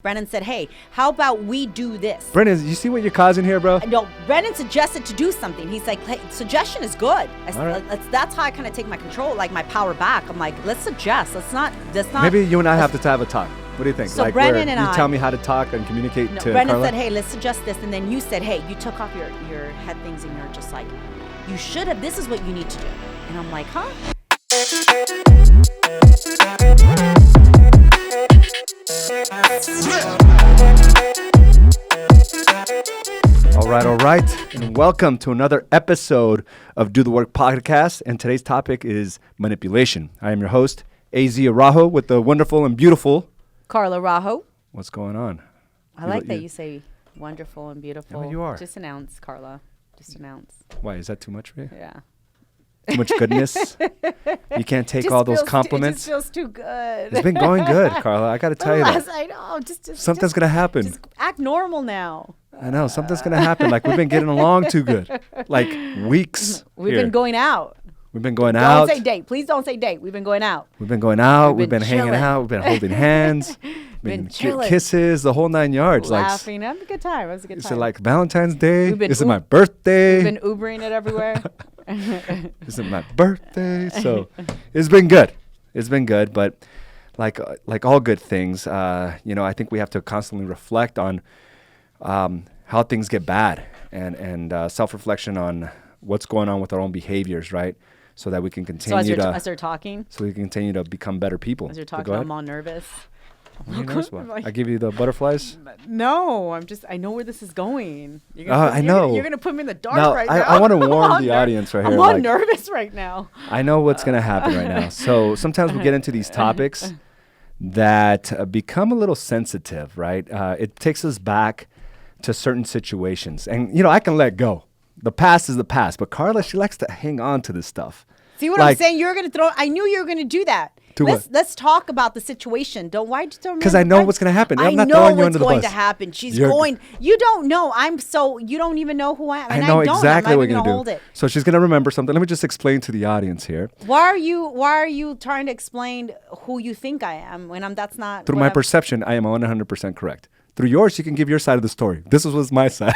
Brennan said, hey, how about we do this? Brennan, you see what you're causing here, bro? No, Brennan suggested to do something. He's like, hey, suggestion is good. That's how I kind of take my control, like my power back. I'm like, let's suggest. Let's not. Maybe you and I have to have a talk. What do you think? So like Brennan and you tell me how to talk and communicate to Brennan Carla? said, hey, let's suggest this. And then you said, hey, you took off your head things and you're just like, you should have. This is what you need to do. And I'm like, huh? All right, and welcome to another episode of Do the Work podcast, and today's topic is manipulation. I am your host, AZ Araujo, with the wonderful and beautiful Carla Araujo. What's going on? I like that you say wonderful and beautiful. Yeah, you are. Just announce, Carla. Just announce. Why, is that too much for you? Yeah. Too much goodness? You can't take all those compliments? It just feels too good. It's been going good, Carla. I got to tell you that. I know. Something's going to happen. Just act normal now. I know. Something's going to happen. Like, we've been getting along too good. Like, weeks. We've been going out. We've been going out. Don't say date. Please don't say date. We've been going out. We've been going out. We've been hanging out. We've been holding hands. Been chilling. Kisses, the whole 9 yards. Laughing. Having a good time. It was a good time. Is it like Valentine's Day? Is it my We've birthday? been Ubering it everywhere. Is it my birthday? So it's been good. It's been good. But like all good things, I think we have to constantly reflect on how things get bad and self-reflection on what's going on with our own behaviors, right? So that we can continue as they're talking? So we can continue to become better people. As you're talking, I'm all nervous. What are you nervous about? I give you the butterflies? No, I know where this is going. I know. You're going to put me in the dark right now. I want to warn the audience right here. I'm all nervous right now. I know what's going to happen right now. So sometimes we get into these topics that become a little sensitive, right? It takes us back to certain situations. And, I can let go. The past is the past. But Carla, she likes to hang on to this stuff. See what I'm saying? You're going to I knew you were going to do that. Let's talk about the situation. Why'd you throw me? Because I know what's going to happen. I'm not throwing you under the bus. I know what's going to happen. She's going. You don't know. You don't even know who I am. I know exactly what you're going to do. So she's going to remember something. Let me just explain to the audience here. Why are you trying to explain who you think I am when that's not? Through my perception, I am 100% correct. Through yours, you can give your side of the story. This was my side.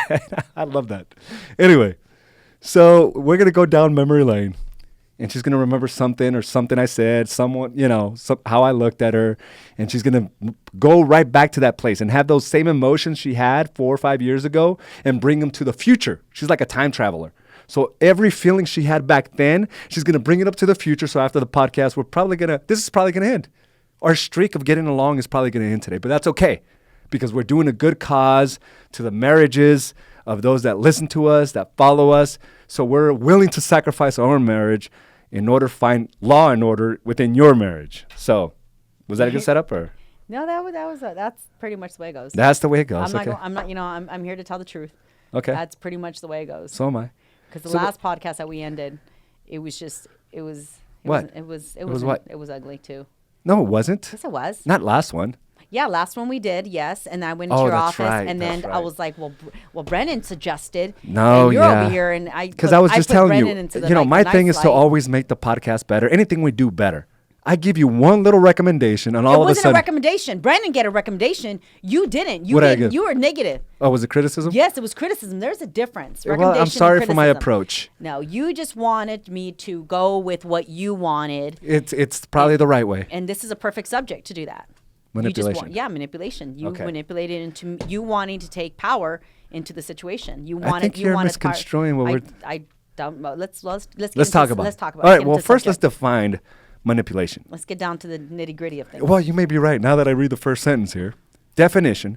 I love that. Anyway, so we're going to go down memory lane. And she's going to remember something I said, how I looked at her. And she's going to go right back to that place and have those same emotions she had 4 or 5 years ago and bring them to the future. She's like a time traveler. So every feeling she had back then, she's going to bring it up to the future. So after the podcast, this is probably going to end. Our streak of getting along is probably going to end today. But that's okay because we're doing a good cause to the marriages of those that listen to us, that follow us. So we're willing to sacrifice our own marriage in order to find law and order within your marriage. So, was that a good setup, or? No, that's pretty much the way it goes. That's the way it goes. I'm here to tell the truth. Okay. That's pretty much the way it goes. So am I. Because the last podcast that we ended, it was ugly too. No, it wasn't. Yes, it was. Not last one. Yeah, last one we did, yes. And I went into your office, and then I was like, well, Brennan suggested. No, and you're over here, and because I was just telling you, my thing is to always make the podcast better. Anything we do better. I give you one little recommendation, and all of a sudden, it wasn't a recommendation. Brennan get a recommendation. You didn't. You were negative. Oh, was it criticism? Yes, it was criticism. There's a difference. Well, I'm sorry for my approach. No, you just wanted me to go with what you wanted. It's probably the right way. And this is a perfect subject to do that. Manipulation. Manipulation. You manipulated into you wanting to take power into the situation. I think you're misconstruing what we're. I don't. Let's talk about. Let's talk about. All right. Well, first let's define manipulation. Let's get down to the nitty-gritty of things. Well, you may be right. Now that I read the first sentence here, definition: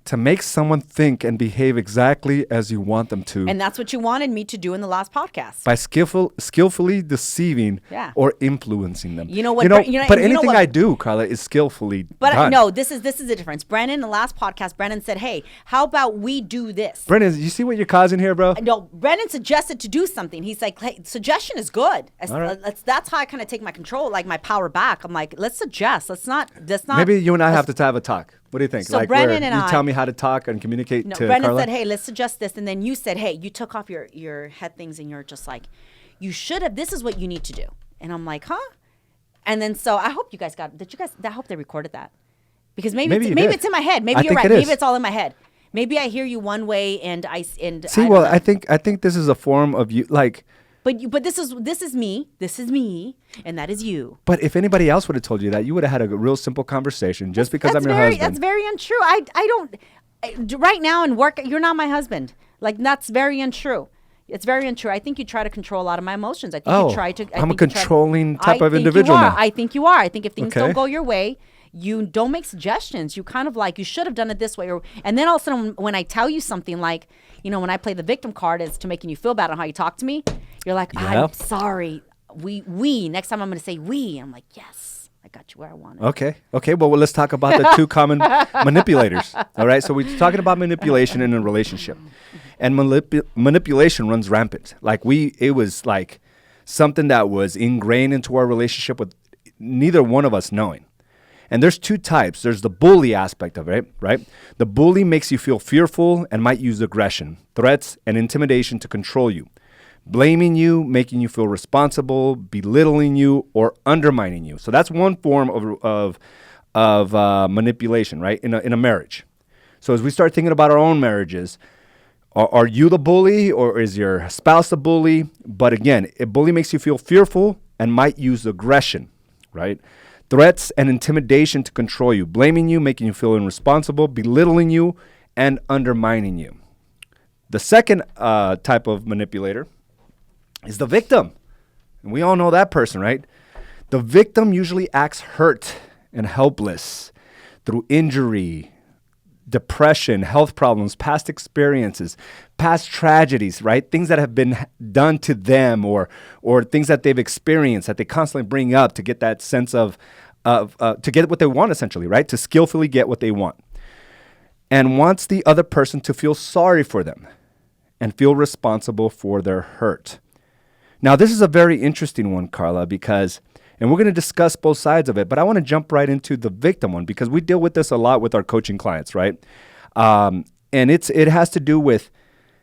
to make someone think and behave exactly as you want them to. And that's what you wanted me to do in the last podcast. By skillfully deceiving or influencing them. You know what? But anything I do, Carla, is skillfully done. No, this is the difference. Brennan, in the last podcast, Brennan said, hey, how about we do this? Brennan, you see what you're causing here, bro? No, Brennan suggested to do something. He's like, hey, suggestion is good. That's how I kind of take my control, like my power back. I'm like, let's suggest. Let's not. Maybe you and I have to have a talk. What do you think? So Brennan and you tell me how to talk and communicate to Brennan Carla? said, hey, let's suggest this. And then you said, hey, you took off your head things and you're just like, you should have. This is what you need to do. And I'm like, huh? And then so I hope you guys I hope they recorded that. Because maybe Maybe it's in my head. Maybe I you're think right. it is. Maybe it's all in my head. Maybe I hear you one way and See, well, I think this is a form of you, like. But this is me. This is me, and that is you. But if anybody else would have told you that, you would have had a real simple conversation. Just because I'm your husband. That's very untrue. I don't. Right now in work, you're not my husband. Like, that's very untrue. It's very untrue. I think you try to control a lot of my emotions. I think you try to. I'm a controlling type of individual now. I think you are. I think if things don't go your way, you don't make suggestions. You kind of like, you should have done it this way. And then all of a sudden, when I tell you something like, when I play the victim card as to making you feel bad on how you talk to me, you're like, I'm sorry. We. Next time I'm going to say we. I'm like, yes, I got you where I want it. Okay. Well, let's talk about the two common manipulators. All right. So we're talking about manipulation in a relationship. And manipulation runs rampant. Like it was like something that was ingrained into our relationship with neither one of us knowing. And there's two types. There's the bully aspect of it, right? The bully makes you feel fearful and might use aggression, threats, and intimidation to control you, blaming you, making you feel responsible, belittling you, or undermining you. So that's one form of manipulation, right? In a marriage. So as we start thinking about our own marriages, are you the bully or is your spouse the bully? But again, a bully makes you feel fearful and might use aggression, right? Threats and intimidation to control you, blaming you, making you feel irresponsible, belittling you, and undermining you. The second type of manipulator is the victim. And we all know that person, right? The victim usually acts hurt and helpless through injury, depression, health problems, past experiences, past tragedies, right? Things that have been done to them or things that they've experienced that they constantly bring up to get that sense of to get what they want, essentially, right? To skillfully get what they want. And wants the other person to feel sorry for them and feel responsible for their hurt. Now, this is a very interesting one, Carla, because, and we're going to discuss both sides of it, but I want to jump right into the victim one because we deal with this a lot with our coaching clients, right? And it has to do with,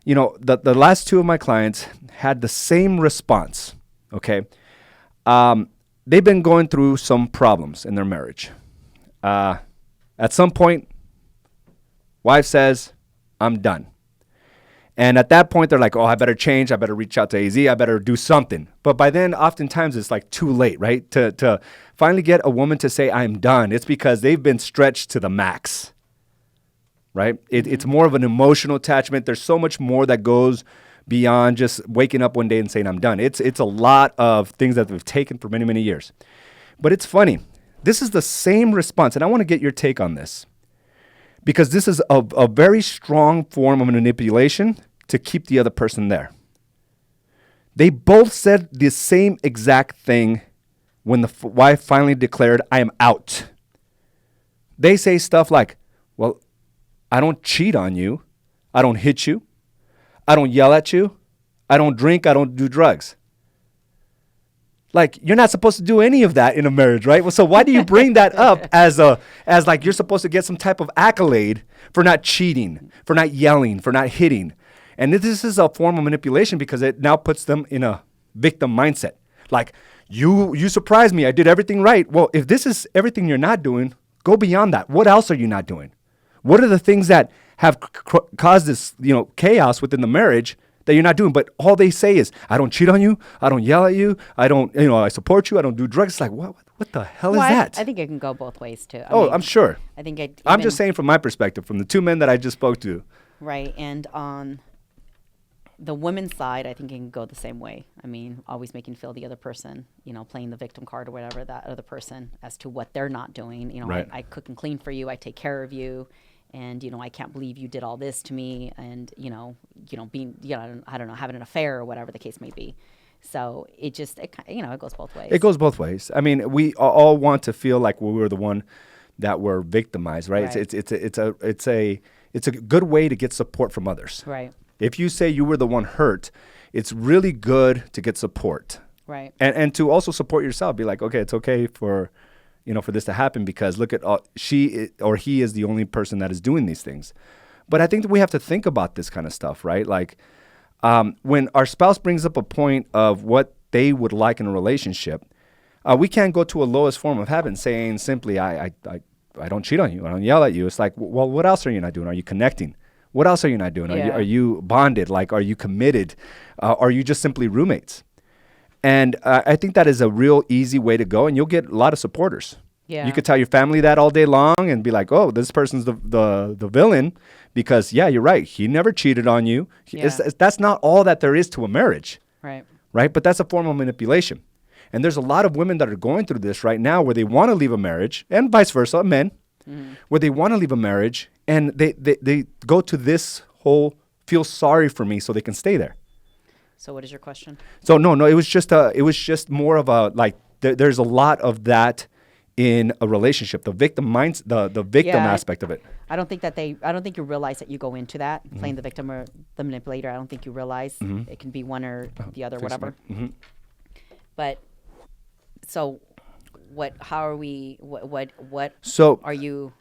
the last two of my clients had the same response, okay? They've been going through some problems in their marriage. At some point, wife says, I'm done. And at that point, they're like, I better change. I better reach out to AZ. I better do something. But by then, oftentimes, it's like too late, right? To finally get a woman to say, I'm done. It's because they've been stretched to the max, right? It's more of an emotional attachment. There's so much more that goes beyond just waking up one day and saying, I'm done. It's a lot of things that we've taken for many, many years. But it's funny. This is the same response. And I want to get your take on this. Because this is a very strong form of manipulation to keep the other person there. They both said the same exact thing when the wife finally declared, I am out. They say stuff like, well, I don't cheat on you. I don't hit you. I don't yell at you. I don't drink. I don't do drugs. Like, you're not supposed to do any of that in a marriage, right? Well, so why do you bring that up as like you're supposed to get some type of accolade for not cheating, for not yelling, for not hitting? And this is a form of manipulation because it now puts them in a victim mindset. Like, you surprised me. I did everything right. Well, if this is everything you're not doing, go beyond that. What else are you not doing? What are the things that have caused this, chaos within the marriage that you're not doing? But all they say is, I don't cheat on you. I don't yell at you. I don't, I support you. I don't do drugs. It's like, what the hell is that? I think it can go both ways too. I'm sure. I think I'm just saying from my perspective, from the two men that I just spoke to. Right. And on the women's side, I think it can go the same way. I mean, always making feel the other person, playing the victim card or whatever, that other person as to what they're not doing. Right. I cook and clean for you. I take care of you. And, I can't believe you did all this to me. And, being, I don't know, having an affair or whatever the case may be. So it goes both ways. It goes both ways. I mean, we all want to feel like we were the one that were victimized, right? It's a good way to get support from others. Right. If you say you were the one hurt, it's really good to get support. Right. And to also support yourself. Be like, okay, it's okay for this to happen because look at she or he is the only person that is doing these things. But I think that we have to think about this kind of stuff, right? Like when our spouse brings up a point of what they would like in a relationship, we can't go to a lowest form of heaven saying simply, I I don't cheat on you. I don't yell at you. It's like, well, what else are you not doing? Are you connecting? What else are you not doing? Are you bonded? Like, are you committed? Are you just simply roommates? And I think that is a real easy way to go, and you'll get a lot of supporters. Yeah. You could tell your family that all day long and be like, oh, this person's the villain because, yeah, you're right. He never cheated on you. That's not all that there is to a marriage. Right? But that's a form of manipulation. And there's a lot of women that are going through this right now where they want to leave a marriage, and vice versa, men, where they want to leave a marriage and they go to this whole feel sorry for me so they can stay there. So what is your question? So no, it was just more of a, like, there's a lot of that in a relationship, the victim aspect of it. I don't think you realize that you go into that playing the victim or the manipulator. I don't think you realize it can be one or the other, whatever. But so how are we, what are you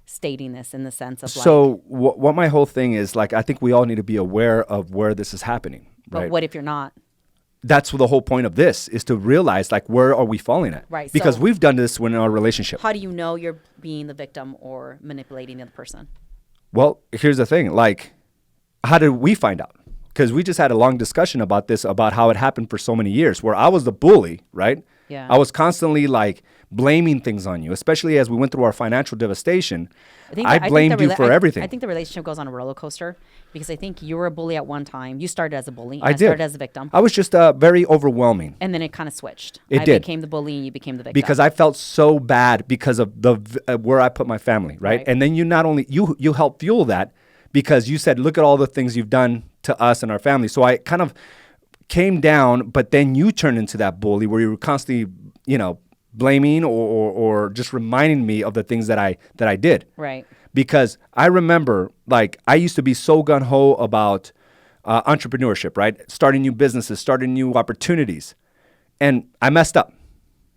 stating this in the sense of so what my whole thing is, like, I think we all need to be aware of where this is happening. Right? But what if you're not? That's the whole point of this, is to realize, like, where are we falling at? Right. Because we've done this in our relationship. How do you know you're being the victim or manipulating the other person? Well, here's the thing. Like, how did we find out? Because we just had a long discussion about this, about how it happened for so many years, where I was the bully, right? Yeah. I was constantly, like, blaming things on you, especially as we went through our financial devastation. I blamed you for everything. I think the relationship goes on a roller coaster because I think you were a bully at one time. You started as a bully. I did. Started as a victim. I was just very overwhelming. And then it kind of switched. I became the bully and you became the victim. Because I felt so bad because of where I put my family, right? And then you not only, you helped fuel that because you said, look at all the things you've done to us and our family. So I kind of came down, but then you turned into that bully where you were constantly, blaming or just reminding me of the things that I did. Right. Because I remember, like, I used to be so gung-ho about entrepreneurship, right? Starting new businesses, starting new opportunities. And I messed up.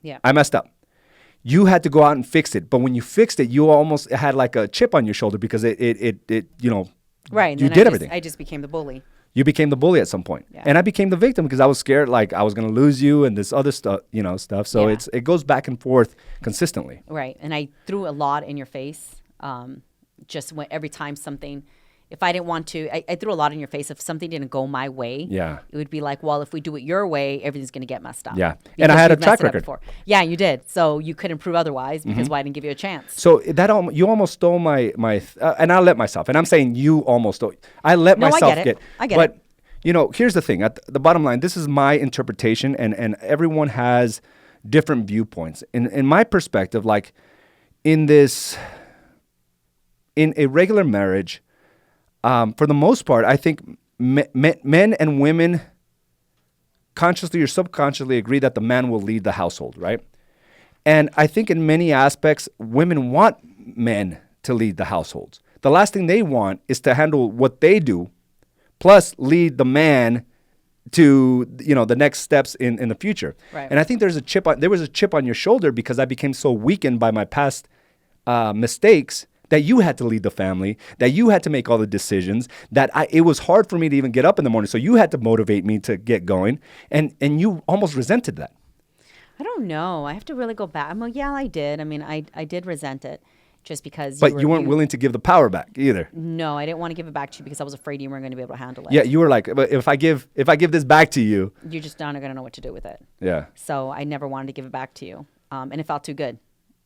Yeah. I messed up. You had to go out and fix it. But when you fixed it, you almost had like a chip on your shoulder because it right. You did everything. I just became the bully. You became the bully at some point. Yeah. And I became the victim because I was scared, like, I was going to lose you and this other stuff. So it goes back and forth consistently. Right. And I threw a lot in your face. Every time something, if I didn't want to, I threw a lot in your face. If something didn't go my way, it would be like, well, if we do it your way, everything's going to get messed up. Yeah. And I had a track record. Yeah, you did. So you couldn't prove otherwise because why didn't give you a chance? So you almost stole my and I let myself. And I'm saying you almost stole. I let myself I get it. But, here's the thing. At the bottom line, this is my interpretation, and everyone has different viewpoints. In my perspective, like, in a regular marriage, for the most part, I think men and women consciously or subconsciously agree that the man will lead the household, right? And I think in many aspects, women want men to lead the households. The last thing they want is to handle what they do, plus lead the man to the next steps in the future. Right. And I think there was a chip on your shoulder because I became so weakened by my past mistakes that you had to lead the family, that you had to make all the decisions, that it was hard for me to even get up in the morning. So you had to motivate me to get going, and you almost resented that. I don't know. I have to really go back. Yeah, I did. I mean, I did resent it just because But you weren't willing to give the power back either. No, I didn't want to give it back to you because I was afraid you weren't going to be able to handle it. Yeah, you were like, but if I give this back to you, you're just not going to know what to do with it. Yeah. So I never wanted to give it back to you. And it felt too good.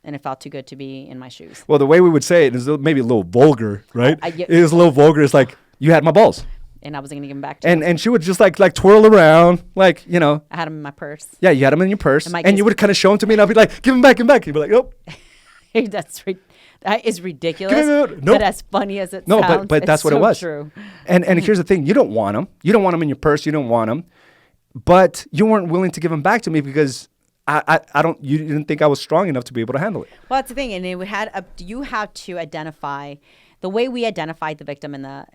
And it felt too good to be in my shoes. Well, the way we would say it is maybe a little vulgar, right? It is a little vulgar. It's like, you had my balls. And I wasn't going to give them back to you. And she would just like twirl around, like, I had them in my purse. Yeah, you had them in your purse. And you would kind of show them to me, and I'd be like, give them back, give them back. You'd be like, nope. That is ridiculous. Nope. But as funny as it sounds, but that's what it was. True. And here's the thing. You don't want them. You don't want them in your purse. You don't want them. But you weren't willing to give them back to me because you didn't think I was strong enough to be able to handle it. Well, that's the thing. And you had to identify the way we identified the victim and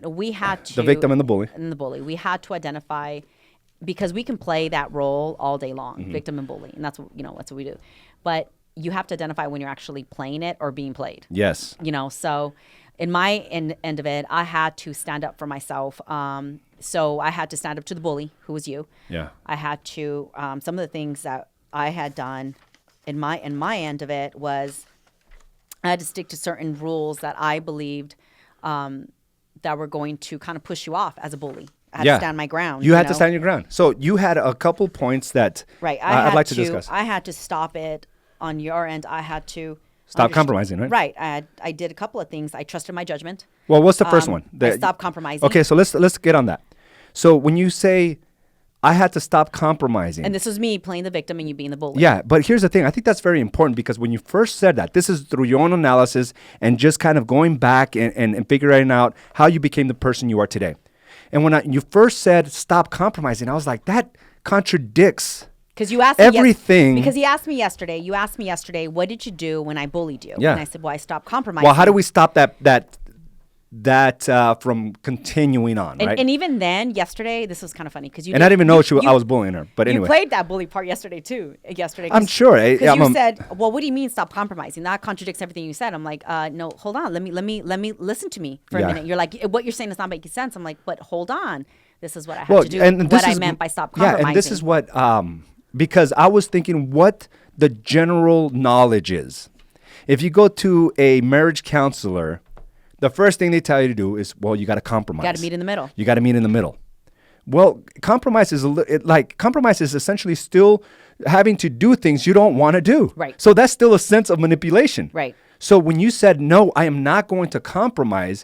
we had to. The victim and the bully. And the bully. We had to identify, because we can play that role all day long, victim and bully. And that's what we do. But you have to identify when you're actually playing it or being played. Yes. So in my end of it, I had to stand up for myself. So I had to stand up to the bully, who was you. Yeah. I had to, some of the things that I had done in my end of it was I had to stick to certain rules that I believed that were going to kind of push you off as a bully. I had to stand my ground. You had to stand your ground. So you had a couple points that I'd like to discuss. I had to stop it on your end. I had to stop compromising, right? Right. I did a couple of things. I trusted my judgment. Well, what's the first one? I stopped compromising. Okay, so let's get on that. So when you say I had to stop compromising. And this was me playing the victim and you being the bully. Yeah, but here's the thing. I think that's very important because when you first said that, this is through your own analysis and just kind of going back and figuring out how you became the person you are today. And when you first said stop compromising, I was like, that contradicts because you asked everything. Because he asked me yesterday. You asked me yesterday, what did you do when I bullied you? Yeah. And I said, well, I stopped compromising. Well, how do we stop that from continuing on, right? And even then, yesterday, this was kind of funny because you. And I didn't even know I was bullying her, but anyway. You played that bully part yesterday too. I'm sure. Because you said, "Well, what do you mean stop compromising?" That contradicts everything you said. I'm like, no, hold on. Let me listen to me for a minute. You're like, what you're saying is not making sense. I'm like, but hold on. This is what I have to do. And what I meant by stop compromising. Yeah, and this is what because I was thinking what the general knowledge is. If you go to a marriage counselor, the first thing they tell you to do is, well, you got to compromise. You got to meet in the middle. You got to meet in the middle. Well, compromise is essentially still having to do things you don't want to do. Right. So that's still a sense of manipulation. Right. So when you said, no, I am not going to compromise,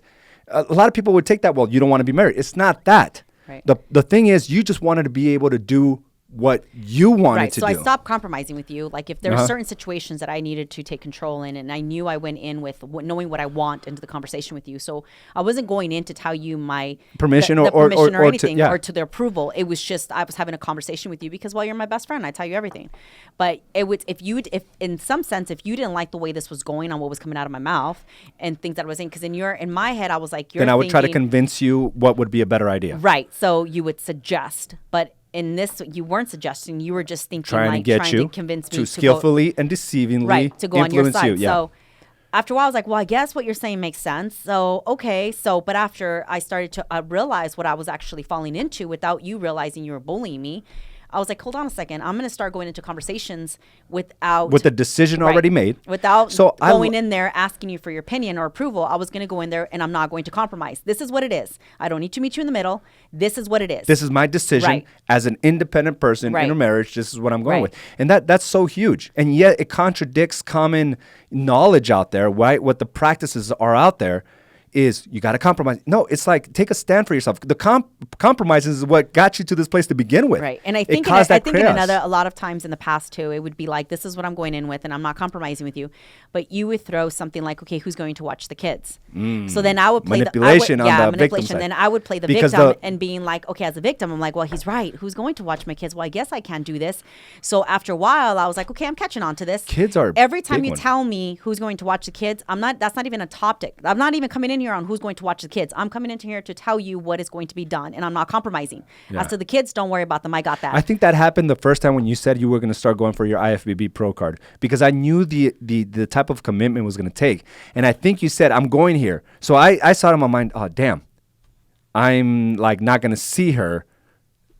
a lot of people would take that, well, you don't want to be married. It's not that. Right. The thing is, you just wanted to be able to do what you wanted to do. So I stopped compromising with you. Like if there were certain situations that I needed to take control in, and I knew I went in with knowing what I want into the conversation with you. So I wasn't going in to tell you my permission or anything to, or to the approval. It was just I was having a conversation with you because, well, you're my best friend. I tell you everything. But it was if in some sense if you didn't like the way this was going on, what was coming out of my mouth and things that I was saying, because in my head I was like, then I would try to convince you what would be a better idea. Right. So you would suggest, but in this, you weren't suggesting. You were just thinking, trying to convince me to skillfully and deceivingly to go on your side. Yeah. So after a while, I was like, well, I guess what you're saying makes sense. So okay. But after I started to realize what I was actually falling into without you realizing you were bullying me, I was like, hold on a second. I'm going to start going into conversations with the decision already made. Without going in there asking you for your opinion or approval. I was going to go in there and I'm not going to compromise. This is what it is. I don't need to meet you in the middle. This is what it is. This is my decision as an independent person in a marriage. This is what I'm going with. And that's so huge. And yet it contradicts common knowledge out there, right? What the practices are out there. Is you got to compromise. No, it's like take a stand for yourself. The compromises is what got you to this place to begin with. Right. And I think a lot of times in the past too, it would be like, this is what I'm going in with and I'm not compromising with you. But you would throw something like, okay, who's going to watch the kids? So then I would play manipulation on the victim side. And then I would play the victim and being like, okay, as a victim, I'm like, well, he's right. Who's going to watch my kids? Well, I guess I can't do this. So after a while, I was like, okay, I'm catching on to this. Kids are every time you tell me who's going to watch the kids, that's not even a topic. I'm not even coming in here on who's going to watch the kids. I'm coming into here to tell you what is going to be done, and I'm not compromising. As to the kids, don't worry about them. I got that. I think that happened the first time when you said you were going to start going for your IFBB Pro card, because I knew the type of commitment it was going to take, and I think you said I'm going here. So I saw it in my mind. Oh damn, I'm like not going to see her.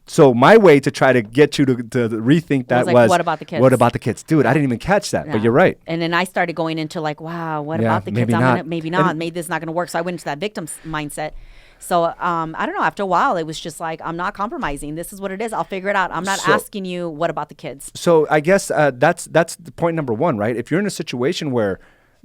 So my way to try to get you to rethink that was what about the kids? What about the kids? Dude, I didn't even catch that, but you're right. And then I started going into like, wow, what about the kids? Maybe not. Maybe this is not going to work. So I went into that victim mindset. So I don't know. After a while, it was just like, I'm not compromising. This is what it is. I'll figure it out. I'm not asking you what about the kids. So I guess that's the point number one, right? If you're in a situation where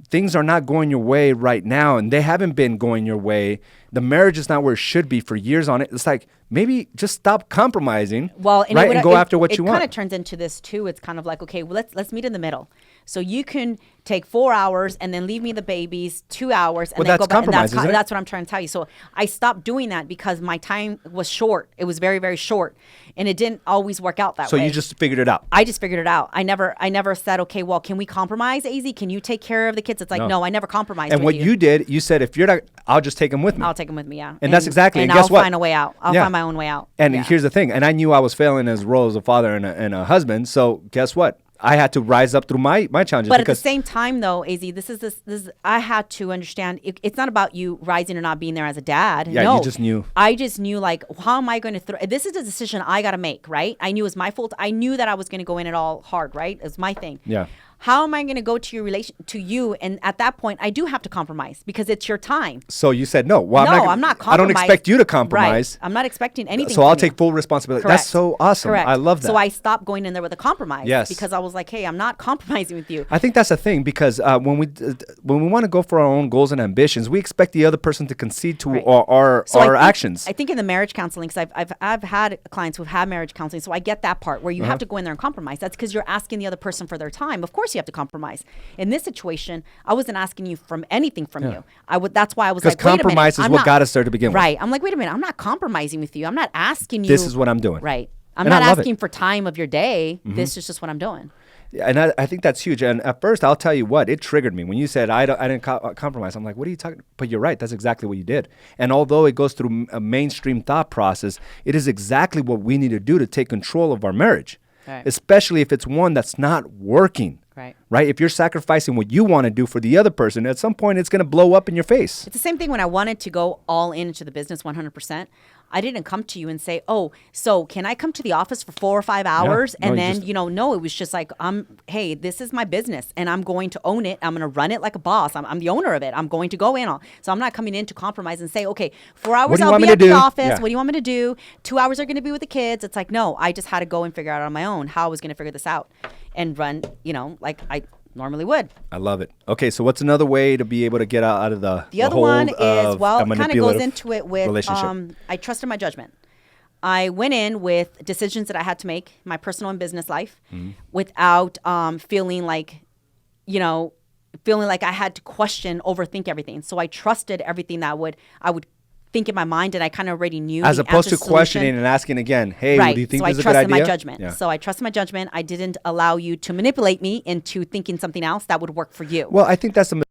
things are not going your way right now and they haven't been going your way, the marriage is not where it should be for years on it. It's like, maybe just stop compromising, and go after what you want. It kind of turns into this too. It's kind of like, okay, well, let's meet in the middle. So you can take 4 hours and then leave me the babies 2 hours and then go back. Compromise, isn't it? That's what I'm trying to tell you. So I stopped doing that because my time was short. It was very, very short, and it didn't always work out that way. So you just figured it out. I just figured it out. I never said, okay, well, can we compromise, AZ? Can you take care of the kids? It's like, no, I never compromised. And what you did, you said, if you're not, I'll just take them with me. I'll take them with me, yeah. And that's exactly. And guess I'll find a way out. I'll find my own way out. And here's the thing. And I knew I was failing as role as a father and a husband. So guess what? I had to rise up through my challenges. But at the same time, though, AZ, this is I had to understand. It's not about you rising or not being there as a dad. Yeah, no, you just knew. I just knew, like, how am I going to this is a decision I got to make, right? I knew it was my fault. I knew that I was going to go in it all hard, right? It's my thing. Yeah. how am I going to go to you? And at that point, I do have to compromise because it's your time. So you said no. Well, I'm not compromising. I don't expect you to compromise. Right. I'm not expecting anything. So I'll take full responsibility. Correct. That's so awesome. Correct. I love that. So I stopped going in there with a compromise. Yes. Because I was like, hey, I'm not compromising with you. I think that's the thing, because when we want to go for our own goals and ambitions, we expect the other person to concede to our actions. I think in the marriage counseling, because I've had clients who've had marriage counseling, so I get that part where you have to go in there and compromise. That's because you're asking the other person for their time. Of course, you have to compromise. In this situation, I wasn't asking you from anything from you. That's why I was like, wait a minute. Because compromise is what got us there to begin with. Right. I'm like, wait a minute. I'm not compromising with you. I'm not asking you. This is what I'm doing. Right. I'm not asking for time of your day. This is just what I'm doing. And I think that's huge. And at first, I'll tell you what, it triggered me. When you said I didn't compromise, I'm like, what are you talking about? But you're right. That's exactly what you did. And although it goes through a mainstream thought process, it is exactly what we need to do to take control of our marriage, especially if it's one that's not working. Right? If you're sacrificing what you want to do for the other person, at some point, it's going to blow up in your face. It's the same thing when I wanted to go all into the business 100%. I didn't come to you and say, oh, so can I come to the office for 4 or 5 hours? Yeah. No, it was just like, hey, this is my business and I'm going to own it. I'm going to run it like a boss. I'm the owner of it. I'm going to go in. So I'm not coming in to compromise and say, okay, 4 hours I'll be at the office. Yeah. What do you want me to do? 2 hours are going to be with the kids. It's like, no, I just had to go and figure out on my own how I was going to figure this out and run, like I normally would. I love it. Okay, so what's another way to be able to get out of the other one is, well, it kind of goes into it with I trusted my judgment. I went in with decisions that I had to make, my personal and business life, without feeling like I had to overthink everything. So I trusted everything that I would think in my mind, and I kind of already knew. As opposed to questioning and asking again, hey, do you think this is a good idea? So I trusted my judgment. Yeah. So I trusted my judgment. I didn't allow you to manipulate me into thinking something else that would work for you. Well, I think that's a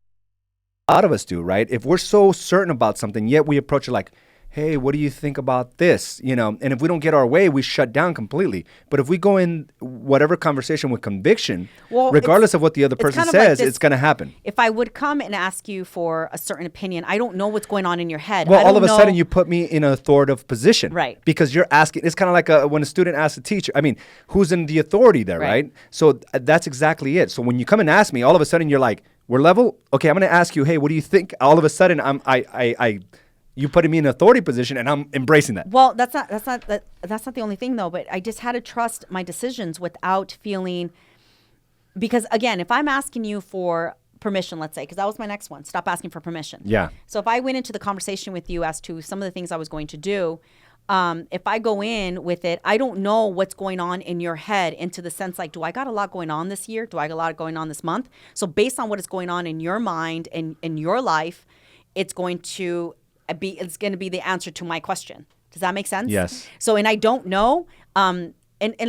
lot of us do, right? If we're so certain about something, yet we approach it like, hey, what do you think about this? And if we don't get our way, we shut down completely. But if we go in whatever conversation with conviction, regardless of what the other person says, it's going to happen. If I would come and ask you for a certain opinion, I don't know what's going on in your head. Well, all of a sudden you put me in an authoritative position. Right. Because you're asking, it's kind of like when a student asks a teacher, who's in the authority there, right? So that's exactly it. So when you come and ask me, all of a sudden you're like, we're level? Okay, I'm going to ask you, hey, what do you think? All of a sudden you putting me in an authority position, and I'm embracing that. Well, that's not the only thing though. But I just had to trust my decisions without feeling, because again, if I'm asking you for permission, let's say, because that was my next one, stop asking for permission. Yeah. So if I went into the conversation with you as to some of the things I was going to do, if I go in with it, I don't know what's going on in your head, into the sense like, do I got a lot going on this year? Do I got a lot going on this month? So based on what is going on in your mind and in your life, it's going to be the answer to my question. Does that make sense? Yes. So, and I don't know, and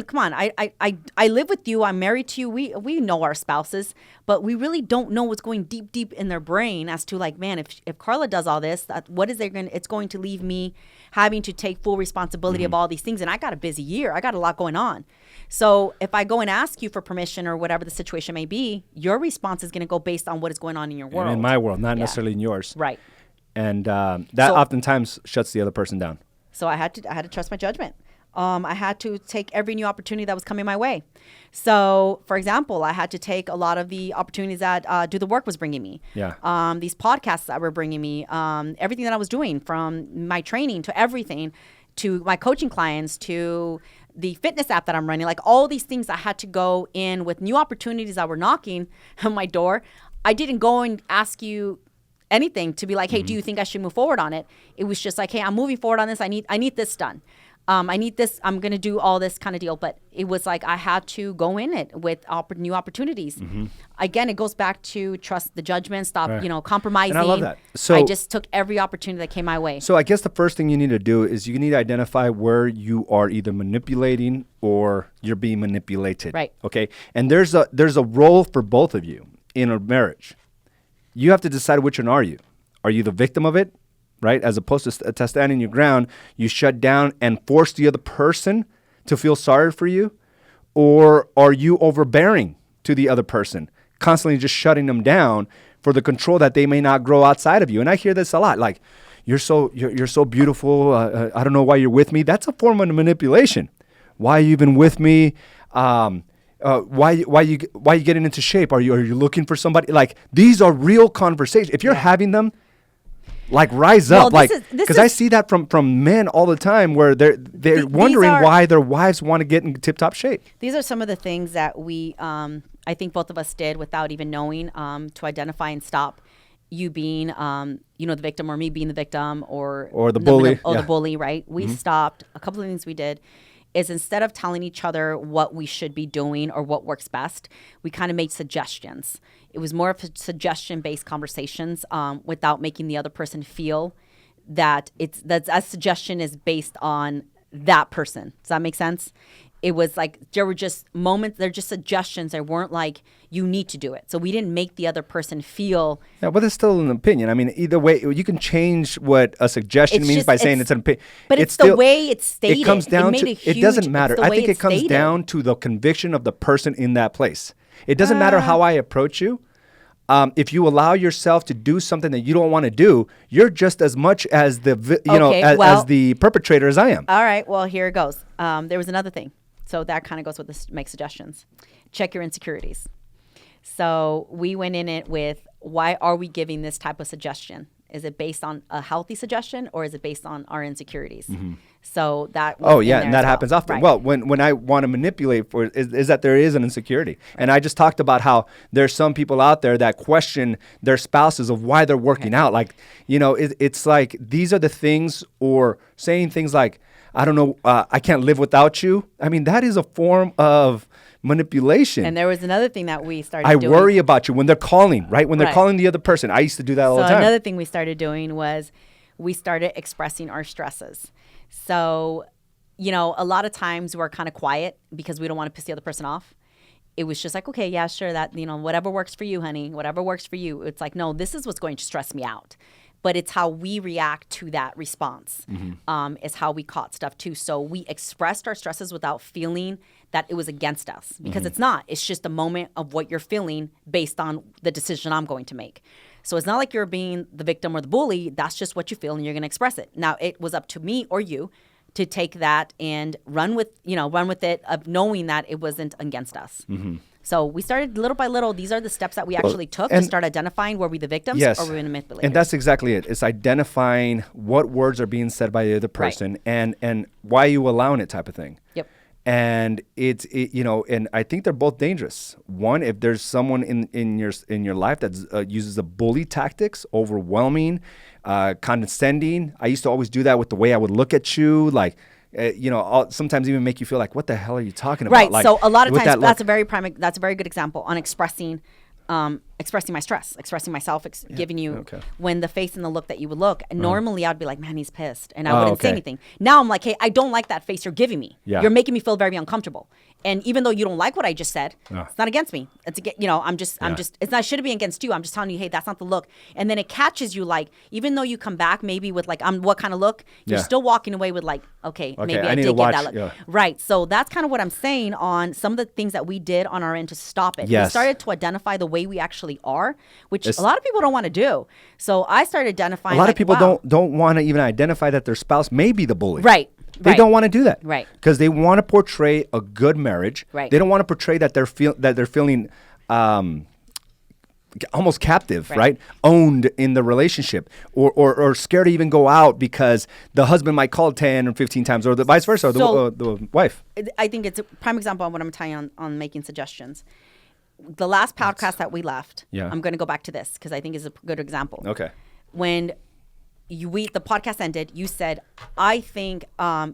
come on, I live with you. I'm married to you. We know our spouses, but we really don't know what's going deep in their brain as to like, man, if Carla does all this, it's going to leave me having to take full responsibility of all these things. And I got a busy year. I got a lot going on. So if I go and ask you for permission or whatever the situation may be, your response is going to go based on what is going on in your world. In my world, not necessarily in yours. Right. And that oftentimes shuts the other person down. So I had to trust my judgment. I had to take every new opportunity that was coming my way. So, for example, I had to take a lot of the opportunities that Do the Work was bringing me. Yeah. These podcasts that were bringing me, everything that I was doing, from my training to everything, to my coaching clients, to the fitness app that I'm running, like all these things, I had to go in with new opportunities that were knocking on my door. I didn't go and ask you anything to be like, hey, do you think I should move forward on it? It was just like, hey, I'm moving forward on this. I need this done. I need this. I'm going to do all this kind of deal. But it was like I had to go in it with new opportunities. Again, it goes back to trust the judgment, stop, compromising. And I love that. So I just took every opportunity that came my way. So I guess the first thing you need to do is you need to identify where you are either manipulating or you're being manipulated. Right. Okay. And there's a role for both of you in a marriage. You have to decide which one are you. Are you the victim of it, right? As opposed to standing your ground, you shut down and force the other person to feel sorry for you? Or are you overbearing to the other person, constantly just shutting them down for the control that they may not grow outside of you? And I hear this a lot, like, you're so beautiful. I don't know why you're with me. That's a form of manipulation. Why are you even with me? why you getting into shape? Are you looking for somebody? Like, these are real conversations. If you're having them, like, rise up, like, because I see that from men all the time, where they're wondering why their wives want to get in tip-top shape. These are some of the things that we, I think both of us did without even knowing, to identify and stop you being, the victim, or me being the victim, or the bully. The bully, right? We stopped. A couple of things we did is, instead of telling each other what we should be doing or what works best, we kind of made suggestions. It was more of a suggestion-based conversations, without making the other person feel that a suggestion is based on that person. Does that make sense? It was like there were just moments, they're just suggestions. They weren't like, you need to do it. So we didn't make the other person feel. Yeah, but it's still an opinion. I mean, either way, you can change what a suggestion means by saying it's an opinion. But it's the way it's stated. It comes down to, it doesn't matter. I think it comes down to the conviction of the person in that place. It doesn't matter how I approach you. If you allow yourself to do something that you don't want to do, you're just as much as as the perpetrator as I am. All right. Well, here it goes. There was another thing. So that kind of goes with this, make suggestions. Check your insecurities. So we went in it with, why are we giving this type of suggestion? Is it based on a healthy suggestion, or is it based on our insecurities? Mm-hmm. So that. And that happens often. Right. Well, when I want to manipulate is that there is an insecurity. Right. And I just talked about how there's some people out there that question their spouses of why they're working out. Like, it's like, these are the things, or saying things like, I don't know, I can't live without you. I mean, that is a form of manipulation. And there was another thing that we started doing. I worry about you when they're calling, right? When they're calling the other person. I used to do that all the time. So another thing we started doing was, we started expressing our stresses. So, a lot of times we're kind of quiet because we don't want to piss the other person off. It was just like, okay, yeah, sure, that, whatever works for you, honey, whatever works for you. It's like, no, this is what's going to stress me out. But it's how we react to that response, is how we caught stuff too. So we expressed our stresses without feeling that it was against us, because it's not. It's just a moment of what you're feeling based on the decision I'm going to make. So it's not like you're being the victim or the bully. That's just what you feel, and you're going to express it. Now, it was up to me or you to take that and run with it, of knowing that it wasn't against us. Mm-hmm. So we started little by little. These are the steps that we actually took to start identifying, were we the victims or were we the manipulators. And that's exactly it. It's identifying what words are being said by the other person, and why you allowing it, type of thing. Yep. And and I think they're both dangerous. One, if there's someone in your life that uses the bully tactics, overwhelming, condescending. I used to always do that with the way I would look at you, like. Sometimes even make you feel like, what the hell are you talking about? Right. Like, so a lot of times that's a very good example on expressing my stress, expressing myself, giving you when the face and the look that you would look. And normally I'd be like, man, he's pissed. And I wouldn't say anything. Now I'm like, hey, I don't like that face you're giving me. Yeah. You're making me feel very uncomfortable. And even though you don't like what I just said, it's not against me. It's it shouldn't be against you. I'm just telling you, hey, that's not the look. And then it catches you, like, even though you come back maybe with like, what kind of look, you're still walking away with like, okay, maybe I did get that look. Yeah. Right. So that's kind of what I'm saying on some of the things that we did on our end to stop it. Yes. We started to identify the way we actually are, which a lot of people don't want to do. So I started identifying. A lot of people don't want to even identify that their spouse may be the bully. Right. They don't want to do that, right? Because they want to portray a good marriage. Right. They don't want to portray that they're feeling almost captive, right? Owned in the relationship, or scared to even go out because the husband might call 10 or 15 times, or the vice versa, or the wife. I think it's a prime example of what I'm telling you on making suggestions. The last podcast that we left, I'm going to go back to this because I think is a good example. Okay. When the podcast ended, you said, I think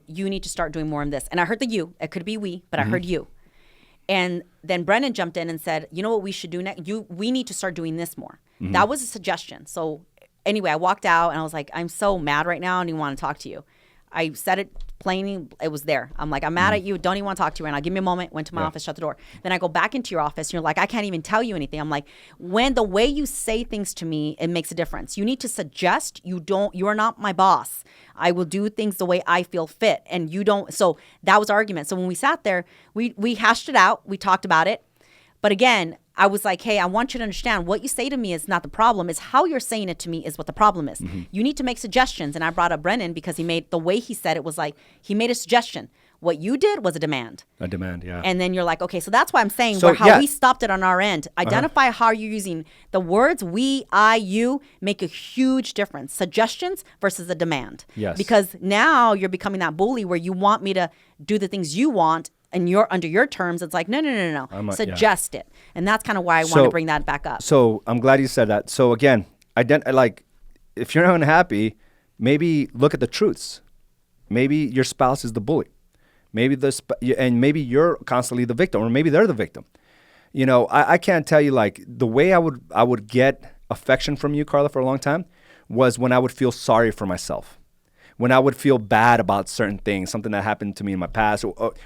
you need to start doing more of this. And I heard the you. It could be we, but I heard you. And then Brennan jumped in and said, you know what we should do next? We need to start doing this more. Mm-hmm. That was a suggestion. So anyway, I walked out and I was like, I'm so mad right now. I don't even want to talk to you. I said it plainly. It was there. I'm like, I'm mad at you. Don't even want to talk to you right now. Give me a moment. Went to my office, shut the door. Then I go back into your office and you're like, I can't even tell you anything. I'm like, when the way you say things to me, it makes a difference. You need to suggest. You are not my boss. I will do things the way I feel fit. And you don't. So that was our argument. So when we sat there, we hashed it out. We talked about it. But again, I was like, hey, I want you to understand what you say to me is not the problem. Is how you're saying it to me is what the problem is. Mm-hmm. You need to make suggestions. And I brought up Brennan because the way he said it was like, he made a suggestion. What you did was a demand. A demand, yeah. And then you're like, okay, so that's why I'm saying So, how yeah. we stopped it on our end. Identify how you're using the words we, I, you make a huge difference. Suggestions versus a demand. Yes. Because now you're becoming that bully where you want me to do the things you want and you're under your terms. It's like, no. Suggest it. And that's kind of why I want to bring that back up. So I'm glad you said that. So again, like if you're unhappy, maybe look at the truths. Maybe your spouse is the bully. Maybe and maybe you're constantly the victim, or maybe they're the victim. You know, I can't tell you, like, the way I would get affection from you, Carla, for a long time was when I would feel sorry for myself, when I would feel bad about certain things, something that happened to me in my past,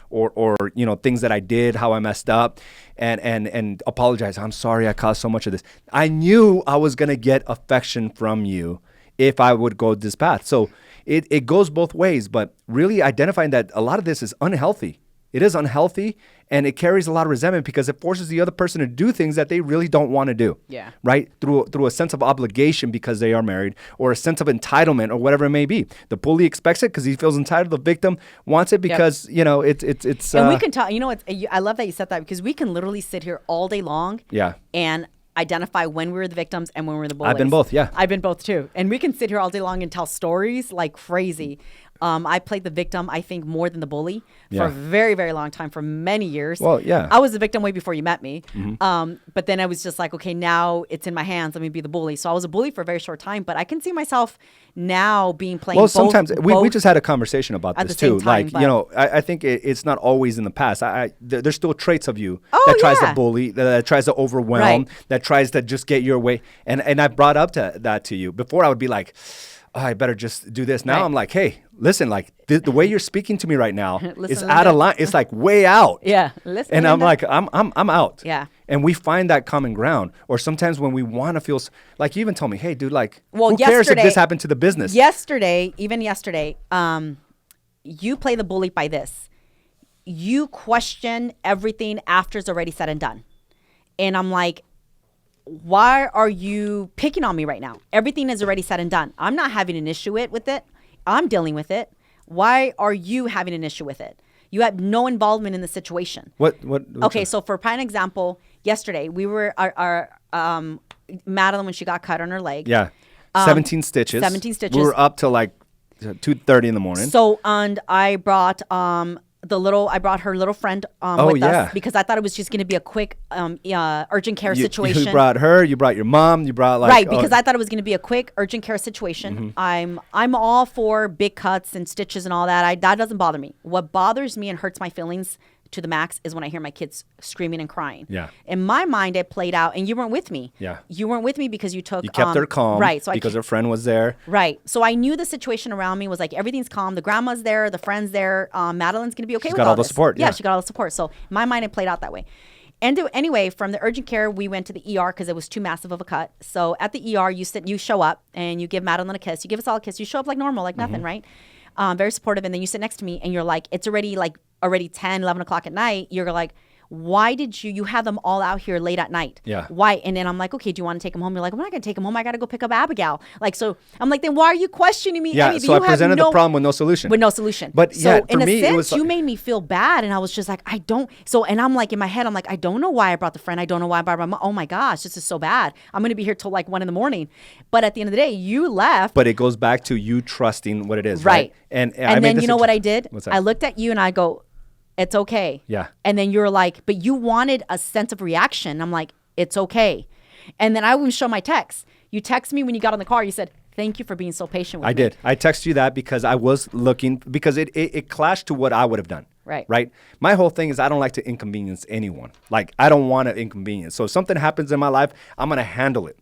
or you know, things that I did, how I messed up, and apologize. I'm sorry I caused so much of this. I knew I was gonna get affection from you if I would go this path. So it goes both ways, but really identifying that a lot of this is unhealthy. It is unhealthy, and it carries a lot of resentment because it forces the other person to do things that they really don't want to do. Yeah. Right? Through a sense of obligation because they are married, or a sense of entitlement, or whatever it may be. The bully expects it because he feels entitled. The victim wants it because, you know, it's. And we can talk, you know, I love that you said that, because we can literally sit here all day long. Yeah. And identify when we were the victims and when we were the bullies. I've been both, yeah. I've been both too. And we can sit here all day long and tell stories like crazy. I played the victim, I think, more than the bully for a very, very long time, for many years. Well, yeah. I was the victim way before you met me. But then I was just like, okay, now it's in my hands. Let me be the bully. So I was a bully for a very short time, but I can see myself now being playing both. Well, sometimes we just had a conversation about this too. Time, like, you know, I think it's not always in the past. There's still traits of you that tries to bully, that tries to overwhelm, that tries to just get your way. And I brought up that to you. Before I would be like, oh, I better just do this. Now I'm like, hey, listen, like the way you're speaking to me right now is out of line. It's like way out. Yeah. Listen, and I'm like, I'm out. Yeah. And we find that common ground. Or sometimes when we want to feel, like, you even told me, hey, dude, like, who cares if this happened to the business? Even yesterday, you play the bully by this. You question everything after it's already said and done. And I'm like, why are you picking on me right now? Everything is already said and done. I'm not having an issue with it. I'm dealing with it. Why are you having an issue with it? You have no involvement in the situation. What okay, so for prime example, yesterday we were Madeline, when she got cut on her leg. Yeah. 17 stitches. 17 stitches. We were up till like 2:30 in the morning. So, and I brought I brought her little friend with us, because I thought it was just going to be a quick urgent care situation. You brought her, you brought your mom, you brought like... Right, because I thought it was going to be a quick urgent care situation. I'm all for big cuts and stitches and all that. That doesn't bother me. What bothers me and hurts my feelings to the max is when I hear my kids screaming and crying. Yeah. In my mind, it played out, and you weren't with me. Yeah. You weren't with me because you took... You kept her calm. Right. So because her friend was there. Right. So I knew the situation around me was like, everything's calm. The grandma's there. The friend's there. Madeline's going to be okay with all this. She's got all the support. Yeah, she got all the support. So in my mind, it played out that way. And anyway, from the urgent care, we went to the ER because it was too massive of a cut. So at the ER, you show up and you give Madeline a kiss. You give us all a kiss. You show up like normal, like nothing, right? Very supportive. And then you sit next to me and you're like, it's already 10, 11 o'clock at night. You're like, why did you have them all out here late at night? Yeah. Why? And then I'm like, okay, do you want to take them home? You're like, I'm not going to take them home. I got to go pick up Abigail. Like, so I'm like, then why are you questioning me? Yeah, so I presented the problem with no solution. With no solution. But so yeah, in for a me, sense, it was you made me feel bad. And I was just like, and I'm like, in my head, I'm like, I don't know why I brought the friend. I don't know why I brought my mom. Oh my gosh, this is so bad. I'm going to be here till like 1 a.m. But at the end of the day, you left. But it goes back to you trusting what it is, right? And then you know what I did? What's that? I looked at you and I go, it's okay. Yeah. And then you're like, but you wanted a sense of reaction. I'm like, it's okay. And then I would show my text. You text me when you got on the car. You said, thank you for being so patient with me. I did. I texted you that because I was looking, because it clashed to what I would have done. Right. Right. My whole thing is I don't like to inconvenience anyone. Like, I don't want to inconvenience. So if something happens in my life, I'm going to handle it.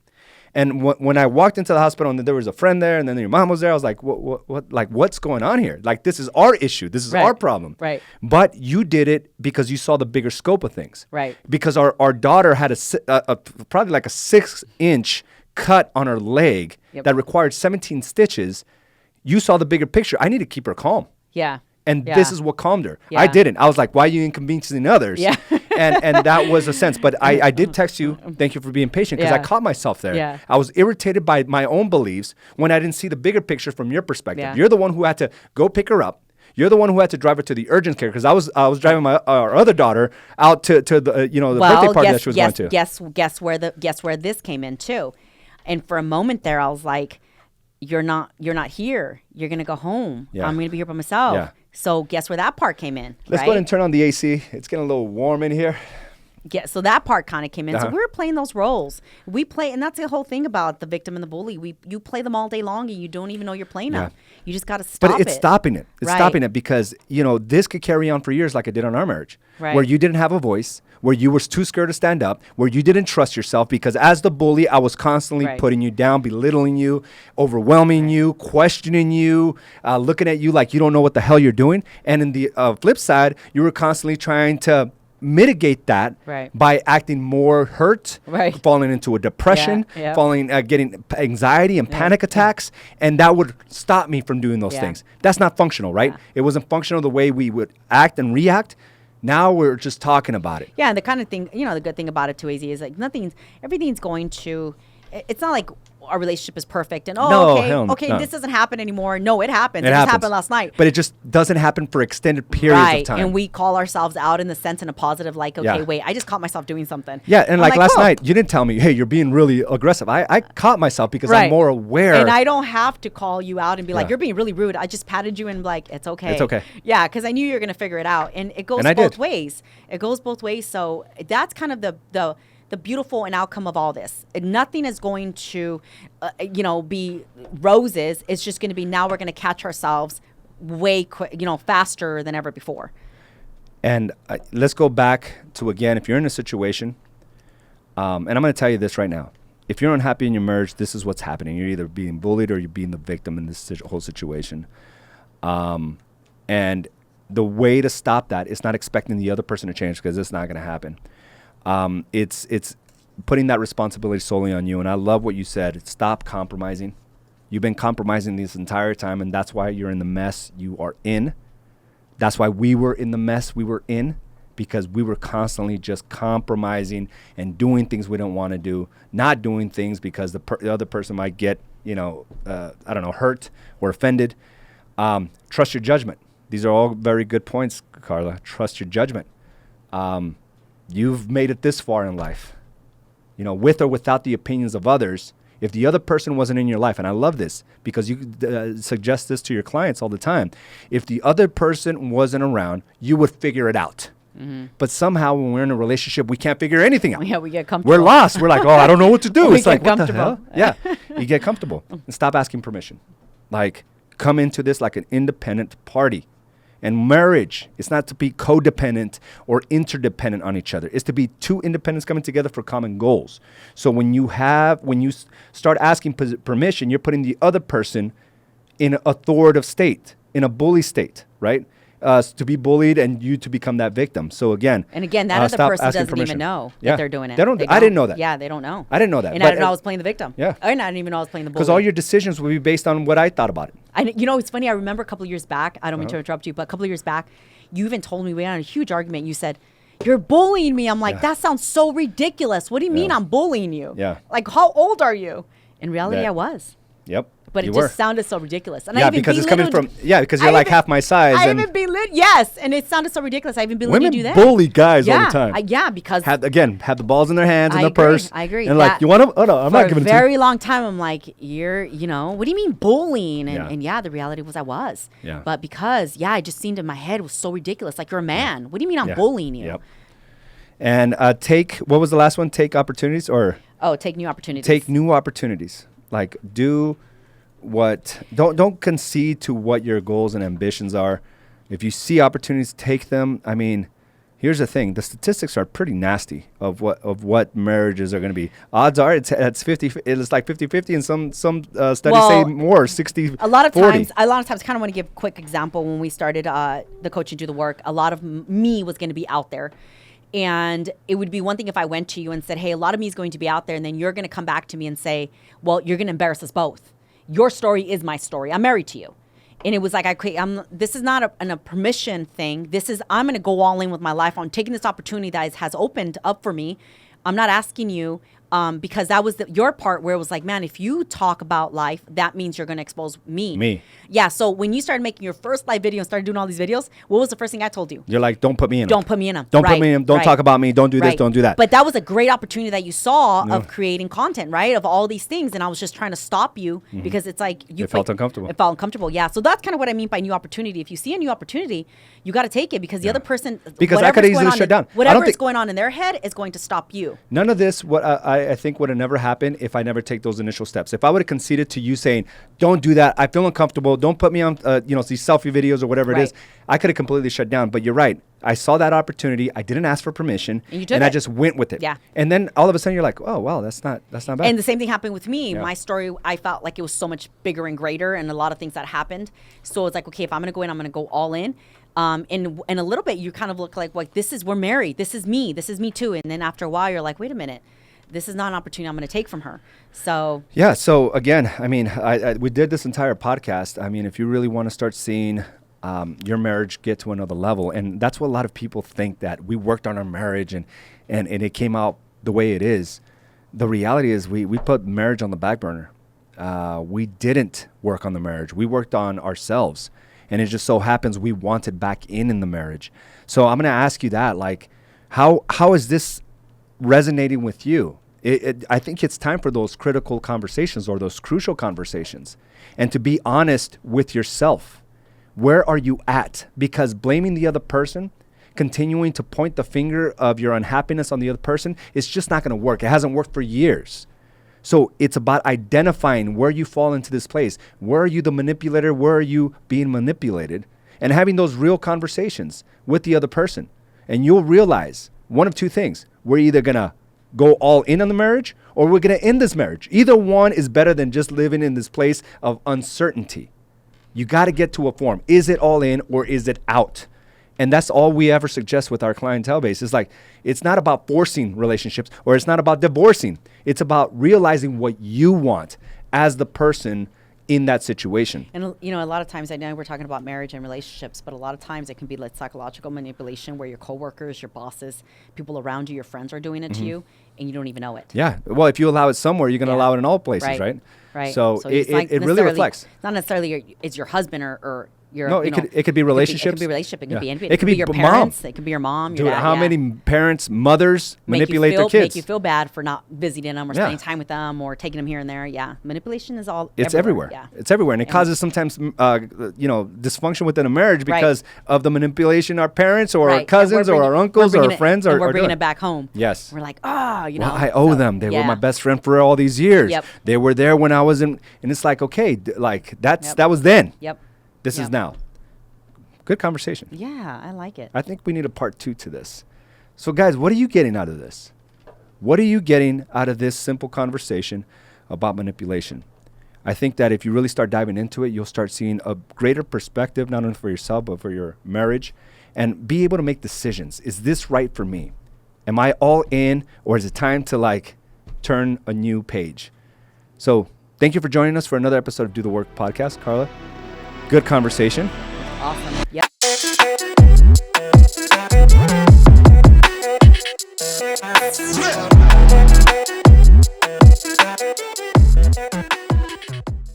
And when I walked into the hospital and there was a friend there and then your mom was there, I was like, what, like, what's going on here? Like, this is our issue. This is our problem. Right. But you did it because you saw the bigger scope of things. Right. Because our daughter had probably like a 6-inch cut on her leg that required 17 stitches. You saw the bigger picture. I need to keep her calm. Yeah. And this is what calmed her. Yeah. I didn't. I was like, why are you inconveniencing others? Yeah. and that was a sense. But I did text you, thank you for being patient, because I caught myself there. Yeah. I was irritated by my own beliefs when I didn't see the bigger picture from your perspective. Yeah. You're the one who had to go pick her up. You're the one who had to drive her to the urgent care because I was driving our other daughter out to the the birthday party that she was going to. Guess where this came in too, and for a moment there I was like, you're not here. You're gonna go home. Yeah. I'm gonna be here by myself. Yeah. So guess where that part came in. Let's go ahead and turn on the AC. It's getting a little warm in here. Yeah, so that part kind of came in. So we were playing those roles. We play, and that's the whole thing about the victim and the bully. You play them all day long, and you don't even know you're playing them. You just got to stop it. But it's stopping it. It's stopping it because this could carry on for years, like it did on our marriage, where you didn't have a voice, where you were too scared to stand up, where you didn't trust yourself because as the bully, I was constantly putting you down, belittling you, overwhelming you, questioning you, looking at you like you don't know what the hell you're doing. And in the flip side, you were constantly trying to mitigate that by acting more hurt, falling into a depression, getting anxiety and panic attacks, and that would stop me from doing those things. That's not functional, right? It wasn't functional the way we would act and react. Now we're just talking about it. Yeah, and the kind of thing, the good thing about it too, AZ, is like everything's going to, it's not like our relationship is perfect and this doesn't happen anymore. No, it happens. It just happened last night. But it just doesn't happen for extended periods of time. And we call ourselves out in the sense in a positive, like, wait, I just caught myself doing something. Yeah, and like last night, you didn't tell me, hey, you're being really aggressive. I caught myself because I'm more aware. And I don't have to call you out and be like, you're being really rude. I just patted you and like, it's okay. It's okay. Yeah, because I knew you were going to figure it out. And it goes both ways. It goes both ways. So that's kind of the beautiful and outcome of all this. Nothing is going to, be roses. It's just going to be now we're going to catch ourselves way faster than ever before. And let's go back to, again, if you're in a situation, and I'm going to tell you this right now. If you're unhappy in your marriage, this is what's happening. You're either being bullied or you're being the victim in this whole situation. And the way to stop that is not expecting the other person to change because it's not going to happen. It's putting that responsibility solely on you. And I love what you said. Stop compromising. You've been compromising this entire time, and that's why you're in the mess you are in. That's why we were in the mess we were in, because we were constantly just compromising and doing things we don't want to do, not doing things because the other person might get, hurt or offended. Trust your judgment. These are all very good points, Carla. Trust your judgment. You've made it this far in life, with or without the opinions of others. If the other person wasn't in your life, and I love this because you suggest this to your clients all the time. If the other person wasn't around, you would figure it out. Mm-hmm. But somehow when we're in a relationship, we can't figure anything out. Yeah, we get comfortable. We're lost. We're like, I don't know what to do. It's like, what the hell? Yeah, you get comfortable and stop asking permission. Like, come into this like an independent party. And marriage is not to be codependent or interdependent on each other. It's to be two independents coming together for common goals. So when you start asking permission, you're putting the other person in an authoritative state, in a bully state, right? To be bullied and you to become that victim. So again, that other person doesn't even know that they're doing it. They don't. I didn't know that. Yeah, they don't know. I didn't know that. And I didn't know I was playing the victim. Yeah. And I didn't even know I was playing the bully. Because all your decisions will be based on what I thought about it. It's funny. I remember a couple of years back. I don't mean to interrupt you, but a couple of years back, you even told me we had a huge argument. You said, "You're bullying me." I'm like, that sounds so ridiculous. What do you mean I'm bullying you? Yeah. Like, how old are you? In reality, I was. Yep. But it just sounded so ridiculous. And because it's coming from, because you're like half my size. I even belittled, yes. And it sounded so ridiculous. I even belittled you then. Women bully guys all the time. Because. Have the balls in their hands and their purse. I agree. And like, you want to? Oh, no, I'm not giving it to you. For a very long time, I'm like, what do you mean bullying? And the reality was I was. Yeah. But because, it just seemed in my head was so ridiculous. Like, you're a man. What do you mean I'm bullying you? Yep. And what was the last one? Take opportunities or? Oh, take new opportunities. Take new opportunities. Like, don't concede to what your goals and ambitions are. If you see opportunities, take them. I mean, here's the thing: the statistics are pretty nasty of what marriages are going to be. Odds are it's 50. It's like 50-50, and some studies say more 60. A lot of times, kind of want to give a quick example. When we started the Coaching Do the Work, a lot of me was going to be out there. And it would be one thing if I went to you and said, hey, a lot of me is going to be out there, and then you're going to come back to me and say, well, you're going to embarrass us both. Your story is my story. I'm married to you. And it was like, this is not a permission thing. I'm going to go all in with my life on taking this opportunity that has opened up for me. I'm not asking you because that was your part where it was like, man, if you talk about life, that means you're going to expose me. Yeah. So when you started making your first live video and started doing all these videos, what was the first thing I told you? You're like, don't put me in them. Don't put me in them. Don't put me in them. Don't talk about me. Don't do this. Don't do that. But that was a great opportunity that you saw of creating content, right? Of all these things. And I was just trying to stop you because it's like it felt uncomfortable. It felt uncomfortable. Yeah. So that's kind of what I mean by new opportunity. If you see a new opportunity, you got to take it because the other person, because I could easily shut down. Whatever is going on in their head is going to stop you. None of this, what I think would have never happened if I never take those initial steps. If I would have conceded to you saying, don't do that, I feel uncomfortable, don't put me on these selfie videos or whatever it is, I could have completely shut down. But you're right. I saw that opportunity. I didn't ask for permission, and I just went with it. Yeah. And then all of a sudden you're like, oh wow, that's not bad. And the same thing happened with me. Yeah. My story, I felt like it was so much bigger and greater, and a lot of things that happened. So it's like, okay, if I'm gonna go in, I'm gonna go all in. And a little bit, you kind of look like we're married. This is me too. And then after a while, you're like, wait a minute. This is not an opportunity I'm going to take from her. So yeah. So again, I mean, we did this entire podcast. I mean, if you really want to start seeing your marriage get to another level, and that's what a lot of people think, that we worked on our marriage and it came out the way it is. The reality is we put marriage on the back burner. We didn't work on the marriage. We worked on ourselves, and it just so happens we wanted back in the marriage. So I'm going to ask you that, like, how is this resonating with you? I think it's time for those critical conversations, or those crucial conversations, and to be honest with yourself. Where are you at? Because blaming the other person, continuing to point the finger of your unhappiness on the other person, is just not going to work. It hasn't worked for years. So it's about identifying where you fall into this place. Where are you the manipulator? Where are you being manipulated? And having those real conversations with the other person. And you'll realize one of two things. We're either going to go all in on the marriage, or we're going to end this marriage. Either one is better than just living in this place of uncertainty. You got to get to a form. Is it all in, or is it out? And that's all we ever suggest with our clientele base. It's like, it's not about forcing relationships, or it's not about divorcing. It's about realizing what you want as the person in that situation. And a lot of times, I know we're talking about marriage and relationships, but a lot of times it can be like psychological manipulation, where your coworkers, your bosses, people around you, your friends are doing it to you, and you don't even know it. Yeah. Well, if you allow it somewhere, you're going to allow it in all places, right? Right. So it really reflects. Not necessarily it's your husband or your. No, it could be relationships. It could be relationship. It could be anything. It could be your parents. It could be your mom. Your dad. How many parents, mothers manipulate their kids? Make you feel bad for not visiting them or spending time with them or taking them here and there. Yeah, manipulation is all. It's everywhere. Yeah. It's everywhere, and it causes sometimes dysfunction within a marriage because of the manipulation our parents or our cousins or our uncles or our friends are. We're bringing it back home. Yes. We're like, well, I owe them. They were my best friend for all these years. Yep. They were there when I was in, and it's like, okay, that was then. Yep. This is now. Good conversation. Yeah, I like it. I think we need a part 2 to this. So guys, what are you getting out of this? What are you getting out of this simple conversation about manipulation? I think that if you really start diving into it, you'll start seeing a greater perspective, not only for yourself, but for your marriage, and be able to make decisions. Is this right for me? Am I all in, or is it time to turn a new page? So thank you for joining us for another episode of Do the Work podcast, Carla. Good conversation. Awesome. Yep.